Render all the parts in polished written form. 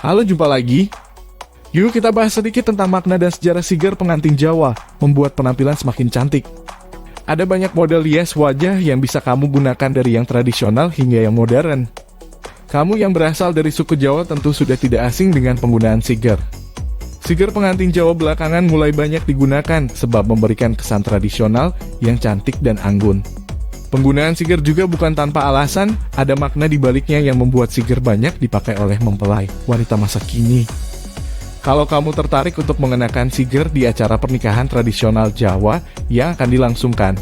Halo, jumpa lagi. Yuk kita bahas sedikit tentang makna dan sejarah Siger pengantin Jawa, membuat penampilan semakin cantik. Ada banyak model hias wajah yang bisa kamu gunakan dari yang tradisional hingga yang modern. Kamu yang berasal dari suku Jawa tentu sudah tidak asing dengan penggunaan Siger. Siger pengantin Jawa belakangan mulai banyak digunakan sebab memberikan kesan tradisional yang cantik dan anggun. Penggunaan Siger juga bukan tanpa alasan, ada makna di baliknya yang membuat Siger banyak dipakai oleh mempelai wanita masa kini. Kalau kamu tertarik untuk mengenakan Siger di acara pernikahan tradisional Jawa yang akan dilangsungkan,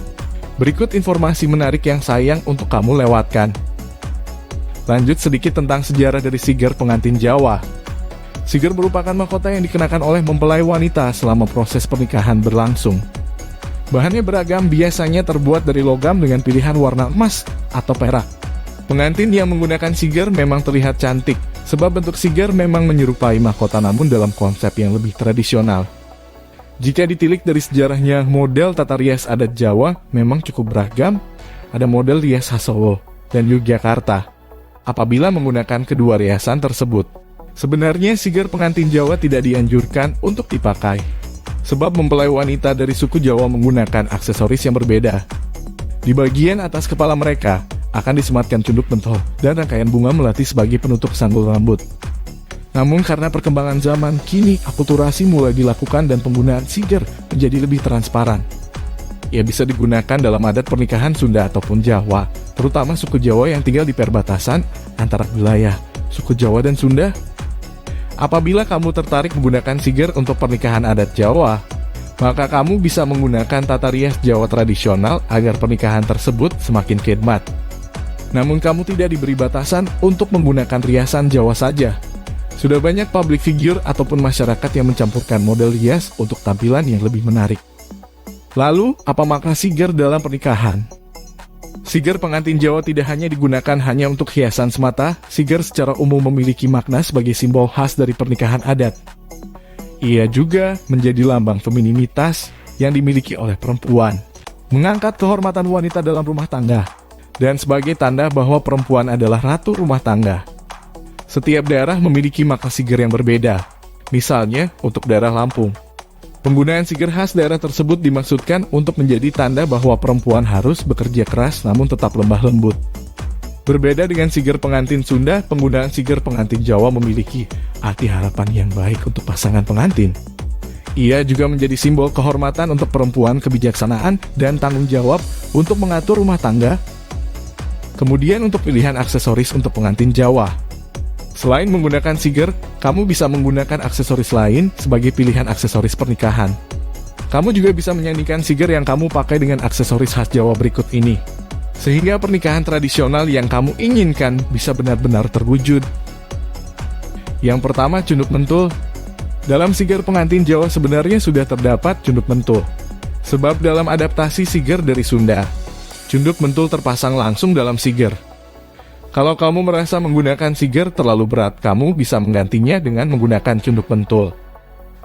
berikut informasi menarik yang sayang untuk kamu lewatkan. Lanjut sedikit tentang sejarah dari Siger pengantin Jawa. Siger merupakan mahkota yang dikenakan oleh mempelai wanita selama proses pernikahan berlangsung. Bahannya beragam, biasanya terbuat dari logam dengan pilihan warna emas atau perak. Pengantin yang menggunakan Siger memang terlihat cantik, sebab bentuk Siger memang menyerupai mahkota namun dalam konsep yang lebih tradisional. Jika ditilik dari sejarahnya, model tata rias adat Jawa memang cukup beragam. Ada model rias khas Solo dan Yogyakarta. Apabila menggunakan kedua riasan tersebut, sebenarnya Siger pengantin Jawa tidak dianjurkan untuk dipakai. Sebab mempelai wanita dari suku Jawa menggunakan aksesoris yang berbeda. Di bagian atas kepala mereka akan disematkan cunduk pentol dan rangkaian bunga melati sebagai penutup sanggul rambut. Namun karena perkembangan zaman, kini akulturasi mulai dilakukan dan penggunaan Siger menjadi lebih transparan. Ia bisa digunakan dalam adat pernikahan Sunda ataupun Jawa, terutama suku Jawa yang tinggal di perbatasan antara wilayah suku Jawa dan Sunda. Apabila kamu tertarik menggunakan Siger untuk pernikahan adat Jawa, maka kamu bisa menggunakan tata rias Jawa tradisional agar pernikahan tersebut semakin khidmat. Namun kamu tidak diberi batasan untuk menggunakan riasan Jawa saja. Sudah banyak public figure ataupun masyarakat yang mencampurkan model rias untuk tampilan yang lebih menarik. Lalu, apa makna Siger dalam pernikahan? Siger pengantin Jawa tidak hanya digunakan hanya untuk hiasan semata, Siger secara umum memiliki makna sebagai simbol khas dari pernikahan adat. Ia juga menjadi lambang femininitas yang dimiliki oleh perempuan, mengangkat kehormatan wanita dalam rumah tangga, dan sebagai tanda bahwa perempuan adalah ratu rumah tangga. Setiap daerah memiliki makna Siger yang berbeda. Misalnya, untuk daerah Lampung, penggunaan Siger khas daerah tersebut dimaksudkan untuk menjadi tanda bahwa perempuan harus bekerja keras namun tetap lemah lembut. Berbeda dengan Siger pengantin Sunda, penggunaan Siger pengantin Jawa memiliki arti harapan yang baik untuk pasangan pengantin. Ia juga menjadi simbol kehormatan untuk perempuan, kebijaksanaan, dan tanggung jawab untuk mengatur rumah tangga. Kemudian untuk pilihan aksesoris untuk pengantin Jawa. Selain menggunakan Siger, kamu bisa menggunakan aksesoris lain sebagai pilihan aksesoris pernikahan. Kamu juga bisa menyanyikan Siger yang kamu pakai dengan aksesoris khas Jawa berikut ini, sehingga pernikahan tradisional yang kamu inginkan bisa benar-benar terwujud. Yang pertama, cunduk mentul. Dalam Siger pengantin Jawa sebenarnya sudah terdapat cunduk mentul, sebab dalam adaptasi Siger dari Sunda, cunduk mentul terpasang langsung dalam Siger. Kalau kamu merasa menggunakan Siger terlalu berat, kamu bisa menggantinya dengan menggunakan cunduk mentul.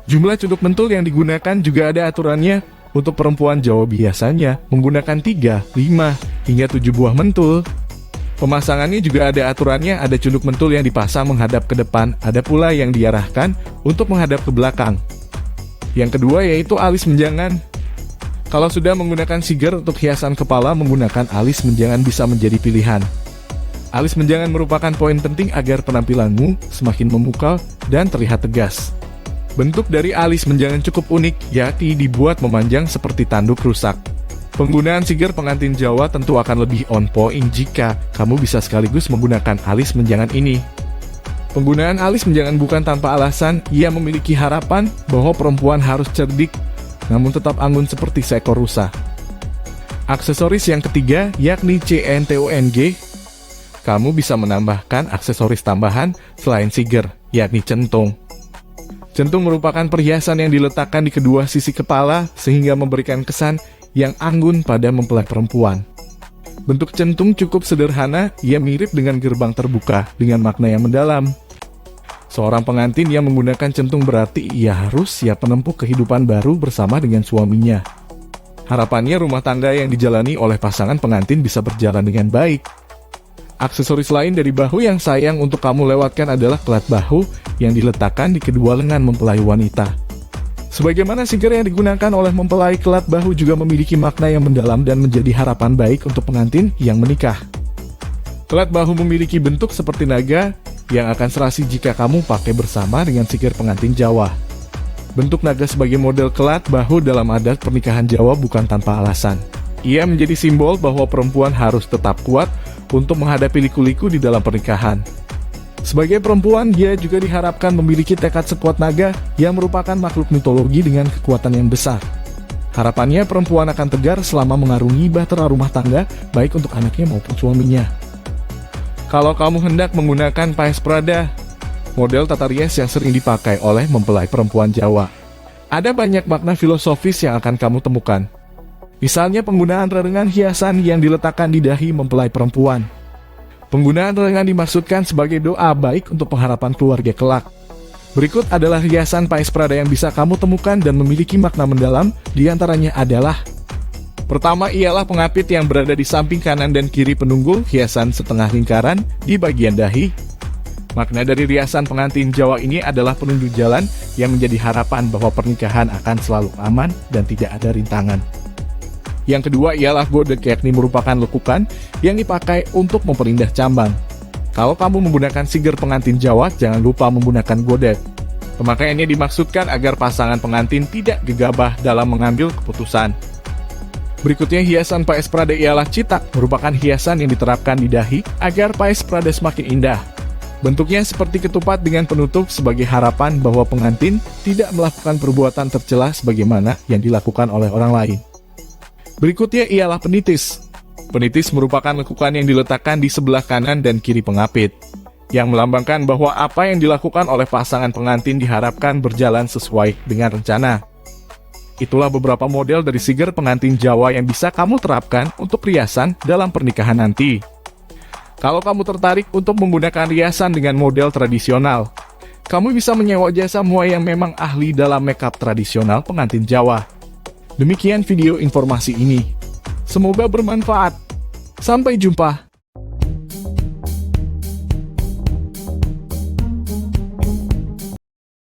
Jumlah cunduk mentul yang digunakan juga ada aturannya. Untuk perempuan Jawa biasanya menggunakan 3, 5, hingga 7 buah mentul. Pemasangannya juga ada aturannya, ada cunduk mentul yang dipasang menghadap ke depan, ada pula yang diarahkan untuk menghadap ke belakang. Yang kedua yaitu alis menjangan. Kalau sudah menggunakan Siger untuk hiasan kepala, menggunakan alis menjangan bisa menjadi pilihan. Alis menjangan merupakan poin penting agar penampilanmu semakin memukau dan terlihat tegas. Bentuk dari alis menjangan cukup unik, yakni dibuat memanjang seperti tanduk rusak. Penggunaan Siger pengantin Jawa tentu akan lebih on point jika kamu bisa sekaligus menggunakan alis menjangan ini. Penggunaan alis menjangan bukan tanpa alasan, ia memiliki harapan bahwa perempuan harus cerdik, namun tetap anggun seperti seekor rusa. Aksesoris yang ketiga, yakni CNTONG. Kamu bisa menambahkan aksesoris tambahan selain Siger, yakni centung. Centung merupakan perhiasan yang diletakkan di kedua sisi kepala sehingga memberikan kesan yang anggun pada mempelai perempuan. Bentuk centung cukup sederhana, ia mirip dengan gerbang terbuka dengan makna yang mendalam. Seorang pengantin yang menggunakan centung berarti ia harus siap menempuh kehidupan baru bersama dengan suaminya. Harapannya rumah tangga yang dijalani oleh pasangan pengantin bisa berjalan dengan baik. Aksesoris lain dari bahu yang sayang untuk kamu lewatkan adalah kelat bahu yang diletakkan di kedua lengan mempelai wanita. Sebagaimana siger yang digunakan oleh mempelai, kelat bahu juga memiliki makna yang mendalam dan menjadi harapan baik untuk pengantin yang menikah. Kelat bahu memiliki bentuk seperti naga yang akan serasi jika kamu pakai bersama dengan siger pengantin Jawa. Bentuk naga sebagai model kelat bahu dalam adat pernikahan Jawa bukan tanpa alasan. Ia menjadi simbol bahwa perempuan harus tetap kuat untuk menghadapi liku-liku di dalam pernikahan. Sebagai perempuan, dia juga diharapkan memiliki tekad sekuat naga yang merupakan makhluk mitologi dengan kekuatan yang besar. Harapannya perempuan akan tegar selama mengarungi bahtera rumah tangga, baik untuk anaknya maupun suaminya. Kalau kamu hendak menggunakan paes Prada, model tata rias yang sering dipakai oleh mempelai perempuan Jawa, ada banyak makna filosofis yang akan kamu temukan. Misalnya penggunaan rerengan hiasan yang diletakkan di dahi mempelai perempuan. Penggunaan rerengan dimaksudkan sebagai doa baik untuk pengharapan keluarga kelak. Berikut adalah hiasan paes Prada yang bisa kamu temukan dan memiliki makna mendalam, diantaranya adalah: pertama ialah pengapit yang berada di samping kanan dan kiri penunggul, hiasan setengah lingkaran di bagian dahi. Makna dari riasan pengantin Jawa ini adalah penunjuk jalan yang menjadi harapan bahwa pernikahan akan selalu aman dan tidak ada rintangan. Yang kedua ialah godek, yakni merupakan lekukan yang dipakai untuk memperindah cambang. Kalau kamu menggunakan siger pengantin Jawa, jangan lupa menggunakan godek. Pemakaiannya dimaksudkan agar pasangan pengantin tidak gegabah dalam mengambil keputusan. Berikutnya hiasan paes Prada ialah citak, merupakan hiasan yang diterapkan di dahi agar paes Prada semakin indah. Bentuknya seperti ketupat dengan penutup sebagai harapan bahwa pengantin tidak melakukan perbuatan tercela sebagaimana yang dilakukan oleh orang lain. Berikutnya ialah penitis. Penitis merupakan lekukan yang diletakkan di sebelah kanan dan kiri pengapit, yang melambangkan bahwa apa yang dilakukan oleh pasangan pengantin diharapkan berjalan sesuai dengan rencana. Itulah beberapa model dari siger pengantin Jawa yang bisa kamu terapkan untuk riasan dalam pernikahan nanti. Kalau kamu tertarik untuk menggunakan riasan dengan model tradisional, kamu bisa menyewa jasa muai yang memang ahli dalam makeup tradisional pengantin Jawa. Demikian video informasi ini. Semoga bermanfaat. Sampai jumpa.